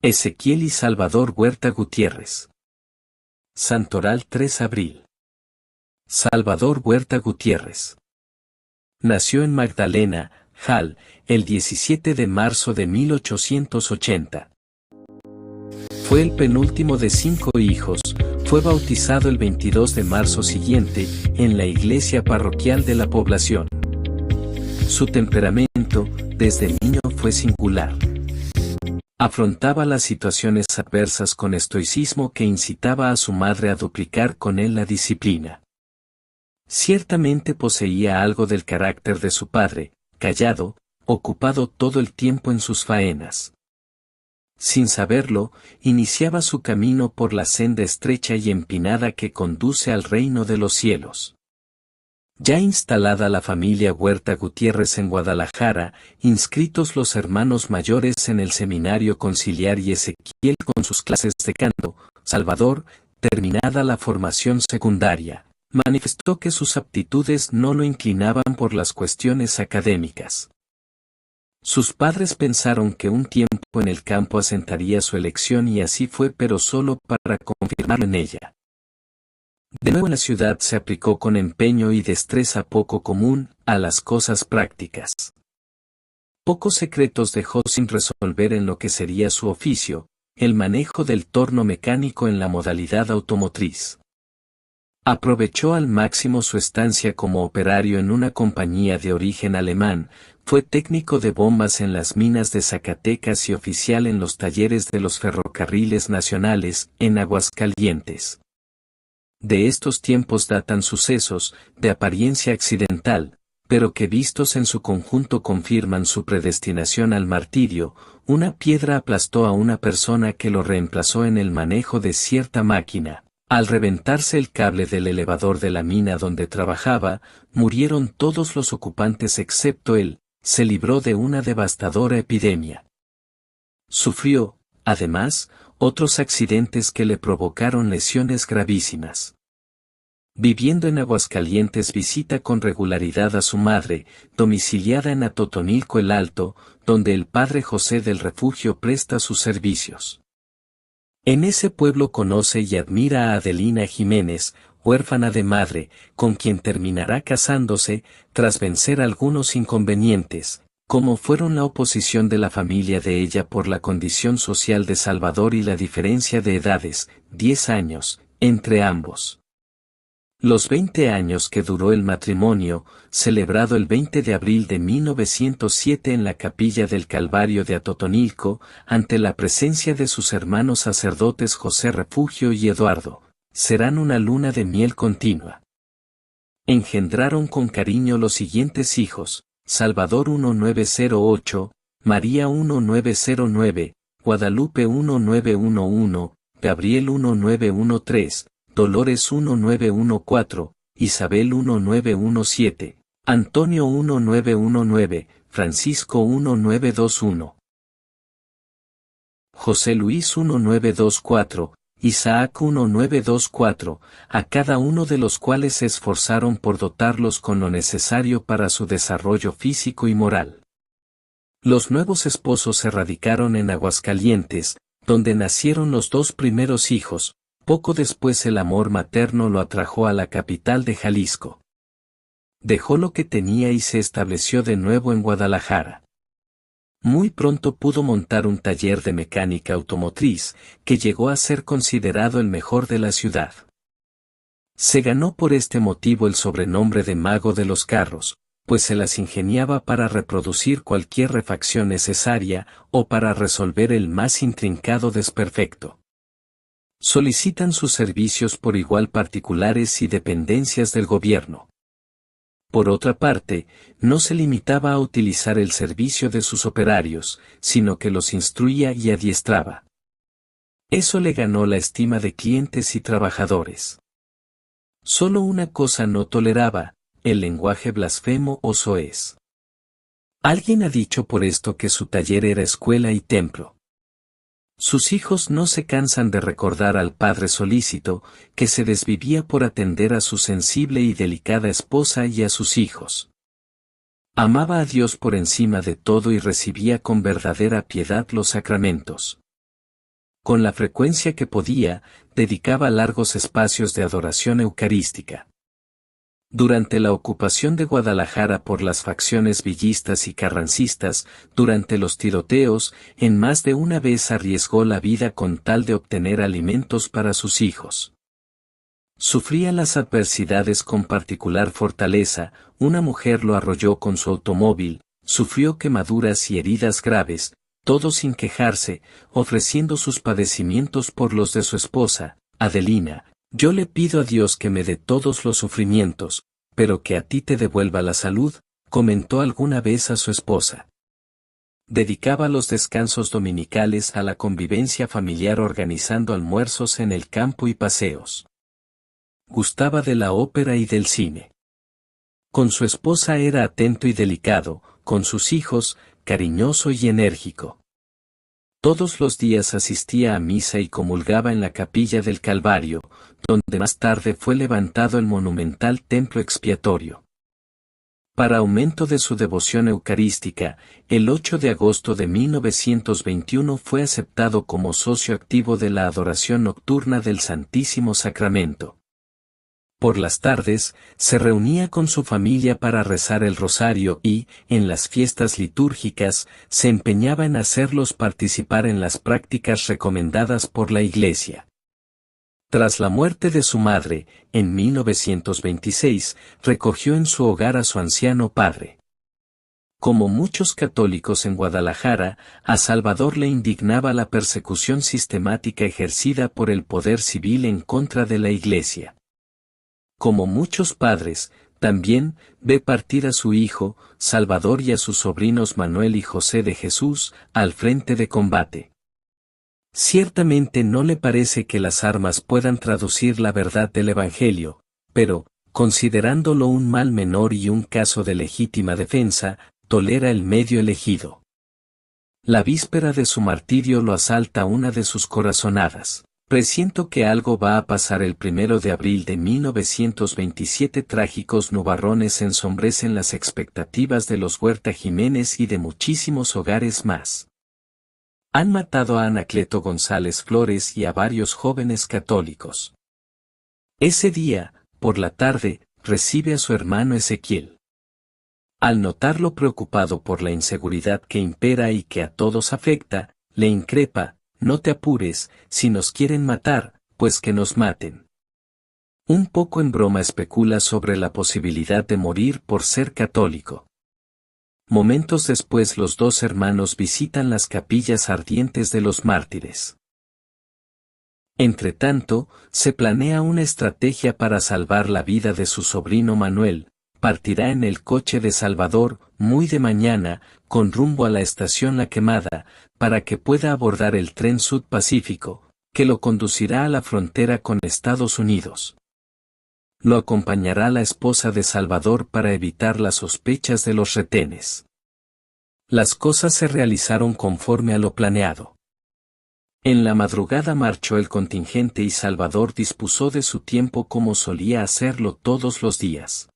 Ezequiel y Salvador Huerta Gutiérrez. Santoral 3 abril. Salvador Huerta Gutiérrez. Nació en Magdalena, Jal, el 17 de marzo de 1880. Fue el penúltimo de 5 hijos, fue bautizado el 22 de marzo siguiente, en la iglesia parroquial de la población. Su temperamento, desde niño, fue singular. Afrontaba las situaciones adversas con estoicismo que incitaba a su madre a duplicar con él la disciplina. Ciertamente poseía algo del carácter de su padre, callado, ocupado todo el tiempo en sus faenas. Sin saberlo, iniciaba su camino por la senda estrecha y empinada que conduce al reino de los cielos. Ya instalada la familia Huerta Gutiérrez en Guadalajara, inscritos los hermanos mayores en el seminario conciliar y Ezequiel con sus clases de canto, Salvador, terminada la formación secundaria, manifestó que sus aptitudes no lo inclinaban por las cuestiones académicas. Sus padres pensaron que un tiempo en el campo asentaría su elección y así fue, pero solo para confirmarlo en ella. De nuevo en la ciudad se aplicó con empeño y destreza poco común a las cosas prácticas. Pocos secretos dejó sin resolver en lo que sería su oficio, el manejo del torno mecánico en la modalidad automotriz. Aprovechó al máximo su estancia como operario en una compañía de origen alemán, fue técnico de bombas en las minas de Zacatecas y oficial en los talleres de los ferrocarriles nacionales, en Aguascalientes. De estos tiempos datan sucesos, de apariencia accidental, pero que vistos en su conjunto confirman su predestinación al martirio. Una piedra aplastó a una persona que lo reemplazó en el manejo de cierta máquina. Al reventarse el cable del elevador de la mina donde trabajaba, murieron todos los ocupantes excepto él, se libró de una devastadora epidemia. Sufrió, además, otros accidentes que le provocaron lesiones gravísimas. Viviendo en Aguascalientes visita con regularidad a su madre, domiciliada en Atotonilco el Alto, donde el padre José del Refugio presta sus servicios. En ese pueblo conoce y admira a Adelina Jiménez, huérfana de madre, con quien terminará casándose, tras vencer algunos inconvenientes, como fueron la oposición de la familia de ella por la condición social de Salvador y la diferencia de edades, 10 años, entre ambos. Los 20 años que duró el matrimonio, celebrado el 20 de abril de 1907 en la capilla del Calvario de Atotonilco, ante la presencia de sus hermanos sacerdotes José Refugio y Eduardo, serán una luna de miel continua. Engendraron con cariño los siguientes hijos: Salvador 1908, María 1909, Guadalupe 1911, Gabriel 1913, Dolores 1914, Isabel 1917, Antonio 1919, Francisco 1921, José Luis 1924, Isaac 1924, a cada uno de los cuales se esforzaron por dotarlos con lo necesario para su desarrollo físico y moral. Los nuevos esposos se radicaron en Aguascalientes, donde nacieron los 2 primeros hijos. Poco después el amor materno lo atrajo a la capital de Jalisco. Dejó lo que tenía y se estableció de nuevo en Guadalajara. Muy pronto pudo montar un taller de mecánica automotriz, que llegó a ser considerado el mejor de la ciudad. Se ganó por este motivo el sobrenombre de mago de los carros, pues se las ingeniaba para reproducir cualquier refacción necesaria, o para resolver el más intrincado desperfecto. Solicitan sus servicios por igual particulares y dependencias del gobierno. Por otra parte, no se limitaba a utilizar el servicio de sus operarios, sino que los instruía y adiestraba. Eso le ganó la estima de clientes y trabajadores. Solo una cosa no toleraba: el lenguaje blasfemo o soez. Alguien ha dicho por esto que su taller era escuela y templo. Sus hijos no se cansan de recordar al padre solícito, que se desvivía por atender a su sensible y delicada esposa y a sus hijos. Amaba a Dios por encima de todo y recibía con verdadera piedad los sacramentos. Con la frecuencia que podía, dedicaba largos espacios de adoración eucarística. Durante la ocupación de Guadalajara por las facciones villistas y carrancistas, durante los tiroteos, en más de una vez arriesgó la vida con tal de obtener alimentos para sus hijos. Sufría las adversidades con particular fortaleza, una mujer lo arrolló con su automóvil, sufrió quemaduras y heridas graves, todo sin quejarse, ofreciendo sus padecimientos por los de su esposa, Adelina. Yo le pido a Dios que me dé todos los sufrimientos, pero que a ti te devuelva la salud, comentó alguna vez a su esposa. Dedicaba los descansos dominicales a la convivencia familiar organizando almuerzos en el campo y paseos. Gustaba de la ópera y del cine. Con su esposa era atento y delicado, con sus hijos, cariñoso y enérgico. Todos los días asistía a misa y comulgaba en la capilla del Calvario, donde más tarde fue levantado el monumental templo expiatorio. Para aumento de su devoción eucarística, el 8 de agosto de 1921 fue aceptado como socio activo de la adoración nocturna del Santísimo Sacramento. Por las tardes, se reunía con su familia para rezar el rosario y, en las fiestas litúrgicas, se empeñaba en hacerlos participar en las prácticas recomendadas por la Iglesia. Tras la muerte de su madre, en 1926, recogió en su hogar a su anciano padre. Como muchos católicos en Guadalajara, a Salvador le indignaba la persecución sistemática ejercida por el poder civil en contra de la Iglesia. Como muchos padres, también ve partir a su hijo, Salvador y a sus sobrinos Manuel y José de Jesús, al frente de combate. Ciertamente no le parece que las armas puedan traducir la verdad del Evangelio, pero, considerándolo un mal menor y un caso de legítima defensa, tolera el medio elegido. La víspera de su martirio lo asalta una de sus corazonadas. Presiento que algo va a pasar el 1 de abril de 1927. Trágicos nubarrones ensombrecen las expectativas de los Huerta Jiménez y de muchísimos hogares más. Han matado a Anacleto González Flores y a varios jóvenes católicos. Ese día, por la tarde, recibe a su hermano Ezequiel. Al notarlo preocupado por la inseguridad que impera y que a todos afecta, le increpa: no te apures, si nos quieren matar, pues que nos maten. Un poco en broma especula sobre la posibilidad de morir por ser católico. Momentos después los dos hermanos visitan las capillas ardientes de los mártires. Entretanto, se planea una estrategia para salvar la vida de su sobrino Manuel. Partirá en el coche de Salvador, muy de mañana, con rumbo a la estación La Quemada, para que pueda abordar el tren Sud Pacífico, que lo conducirá a la frontera con Estados Unidos. Lo acompañará la esposa de Salvador para evitar las sospechas de los retenes. Las cosas se realizaron conforme a lo planeado. En la madrugada marchó el contingente y Salvador dispuso de su tiempo como solía hacerlo todos los días.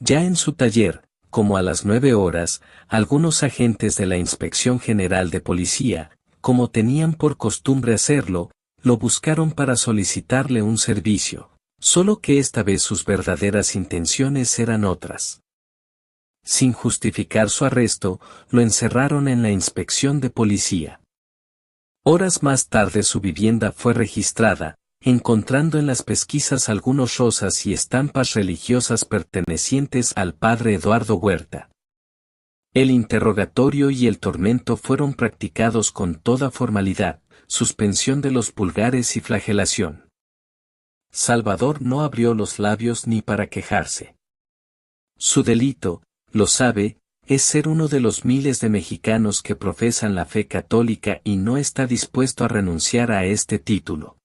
Ya en su taller, como a las 9 horas, algunos agentes de la Inspección General de Policía, como tenían por costumbre hacerlo, lo buscaron para solicitarle un servicio, solo que esta vez sus verdaderas intenciones eran otras. Sin justificar su arresto, lo encerraron en la Inspección de Policía. Horas más tarde su vivienda fue registrada, encontrando en las pesquisas algunos rosas y estampas religiosas pertenecientes al padre Eduardo Huerta. El interrogatorio y el tormento fueron practicados con toda formalidad, suspensión de los pulgares y flagelación. Salvador no abrió los labios ni para quejarse. Su delito, lo sabe, es ser uno de los miles de mexicanos que profesan la fe católica y no está dispuesto a renunciar a este título.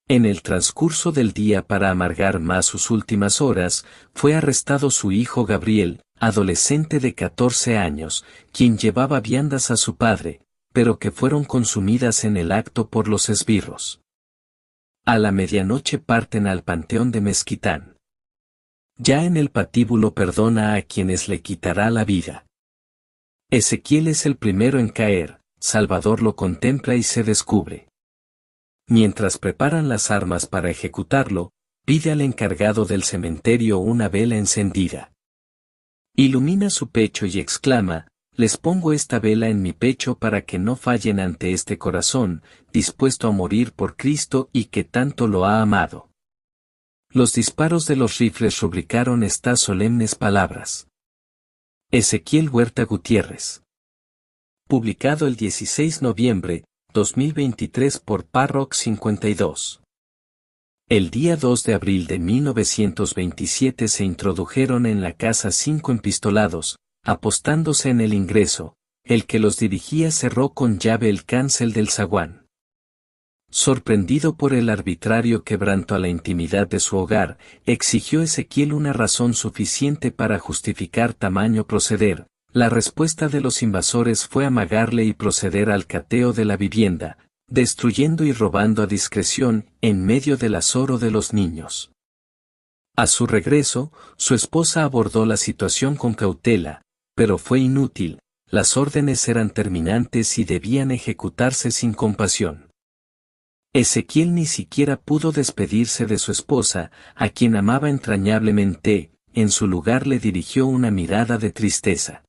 En el transcurso del día, para amargar más sus últimas horas, fue arrestado su hijo Gabriel, adolescente de 14 años, quien llevaba viandas a su padre, pero que fueron consumidas en el acto por los esbirros. A la medianoche parten al panteón de Mezquitán. Ya en el patíbulo perdona a quienes le quitará la vida. Ezequiel es el primero en caer, Salvador lo contempla y se descubre. Mientras preparan las armas para ejecutarlo, pide al encargado del cementerio una vela encendida. Ilumina su pecho y exclama: les pongo esta vela en mi pecho para que no fallen ante este corazón, dispuesto a morir por Cristo y que tanto lo ha amado. Los disparos de los rifles rubricaron estas solemnes palabras. Ezequiel Huerta Gutiérrez. Publicado el 16 de noviembre, 2023 por Parrock 52. El día 2 de abril de 1927 se introdujeron en la casa 5 empistolados, apostándose en el ingreso. El que los dirigía cerró con llave el cancel del zaguán. Sorprendido por el arbitrario quebranto a la intimidad de su hogar, exigió Ezequiel una razón suficiente para justificar tamaño proceder. La respuesta de los invasores fue amagarle y proceder al cateo de la vivienda, destruyendo y robando a discreción en medio del azoro de los niños. A su regreso, su esposa abordó la situación con cautela, pero fue inútil. Las órdenes eran terminantes y debían ejecutarse sin compasión. Ezequiel ni siquiera pudo despedirse de su esposa, a quien amaba entrañablemente. En su lugar le dirigió una mirada de tristeza.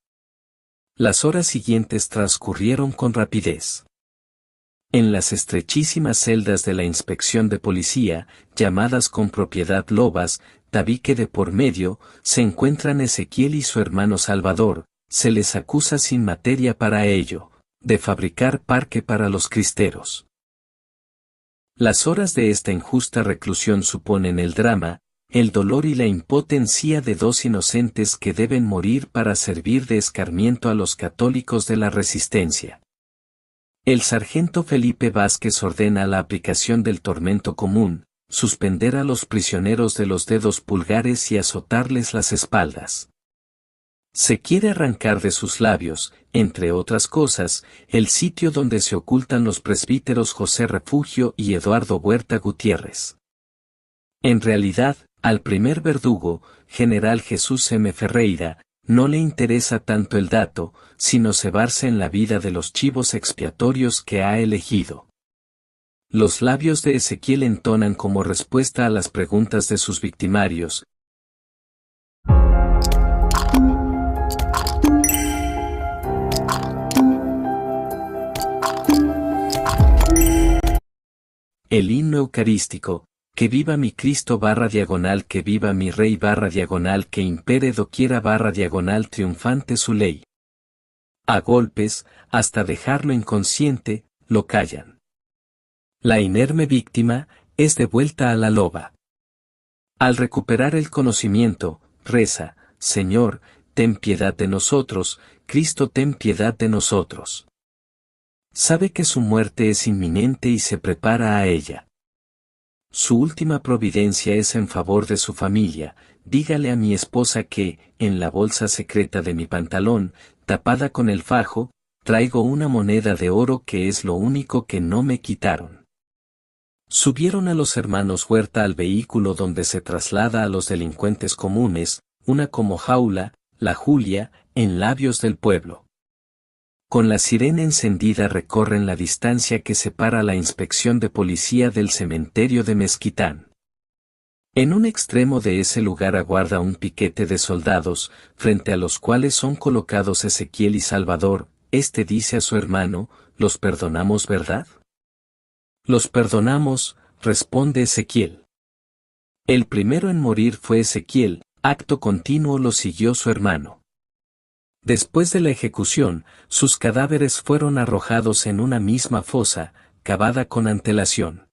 Las horas siguientes transcurrieron con rapidez. En las estrechísimas celdas de la inspección de policía, llamadas con propiedad lobas, tabique de por medio, se encuentran Ezequiel y su hermano Salvador. Se les acusa sin materia para ello, de fabricar parque para los cristeros. Las horas de esta injusta reclusión suponen el drama, el dolor y la impotencia de dos inocentes que deben morir para servir de escarmiento a los católicos de la resistencia. El sargento Felipe Vázquez ordena la aplicación del tormento común, suspender a los prisioneros de los dedos pulgares y azotarles las espaldas. Se quiere arrancar de sus labios, entre otras cosas, el sitio donde se ocultan los presbíteros José Refugio y Eduardo Huerta Gutiérrez. En realidad, al primer verdugo, general Jesús M. Ferreira, no le interesa tanto el dato, sino cebarse en la vida de los chivos expiatorios que ha elegido. Los labios de Ezequiel entonan como respuesta a las preguntas de sus victimarios: el himno eucarístico, que viva mi Cristo /, que viva mi Rey /, que impere doquiera /, triunfante su ley. A golpes, hasta dejarlo inconsciente, lo callan. La inerme víctima, es devuelta a la loba. Al recuperar el conocimiento, reza: Señor, ten piedad de nosotros, Cristo ten piedad de nosotros. Sabe que su muerte es inminente y se prepara a ella. Su última providencia es en favor de su familia. Dígale a mi esposa que, en la bolsa secreta de mi pantalón, tapada con el fajo, traigo una moneda de oro que es lo único que no me quitaron. Subieron a los hermanos Huerta al vehículo donde se traslada a los delincuentes comunes, una como jaula, la Julia, en labios del pueblo. Con la sirena encendida recorren la distancia que separa la inspección de policía del cementerio de Mezquitán. En un extremo de ese lugar aguarda un piquete de soldados, frente a los cuales son colocados Ezequiel y Salvador. Este dice a su hermano: «¿Los perdonamos, verdad?» «Los perdonamos», responde Ezequiel. El primero en morir fue Ezequiel, acto continuo lo siguió su hermano. Después de la ejecución, sus cadáveres fueron arrojados en una misma fosa, cavada con antelación.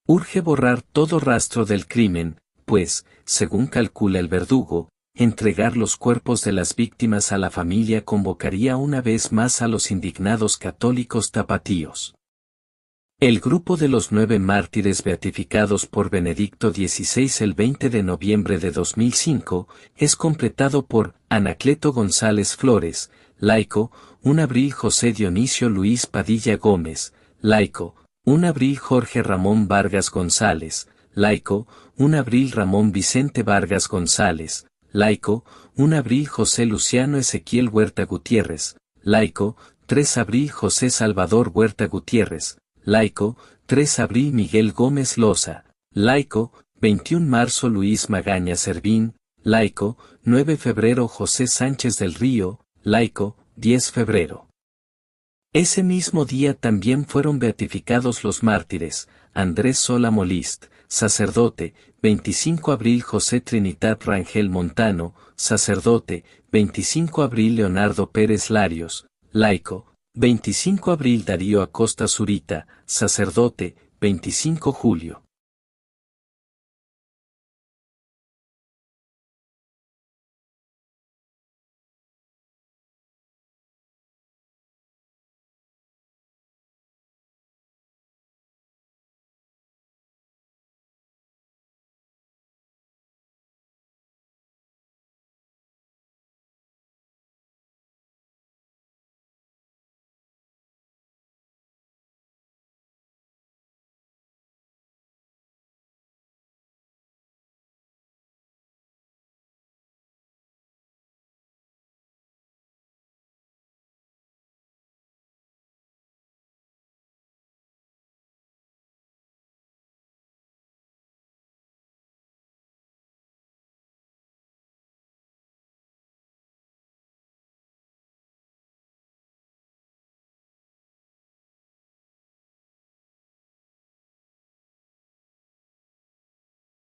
Urge borrar todo rastro del crimen, pues, según calcula el verdugo, entregar los cuerpos de las víctimas a la familia convocaría una vez más a los indignados católicos tapatíos. El grupo de los 9 mártires beatificados por Benedicto XVI el 20 de noviembre de 2005 es completado por Anacleto González Flores, laico; 1 abril José Dionisio Luis Padilla Gómez, laico; 1 abril Jorge Ramón Vargas González, laico; 1 abril Ramón Vicente Vargas González, laico; 1 abril José Luciano Ezequiel Huerta Gutiérrez, laico; 3 abril José Salvador Huerta Gutiérrez, laico, 3 abril Miguel Gómez Loza, laico, 21 marzo Luis Magaña Servín, laico, 9 febrero José Sánchez del Río, laico, 10 febrero. Ese mismo día también fueron beatificados los mártires, Andrés Sola Molist, sacerdote, 25 abril José Trinidad Rangel Montano, sacerdote, 25 abril Leonardo Pérez Larios, laico, 25 abril Darío Acosta Zurita, sacerdote, 25 julio.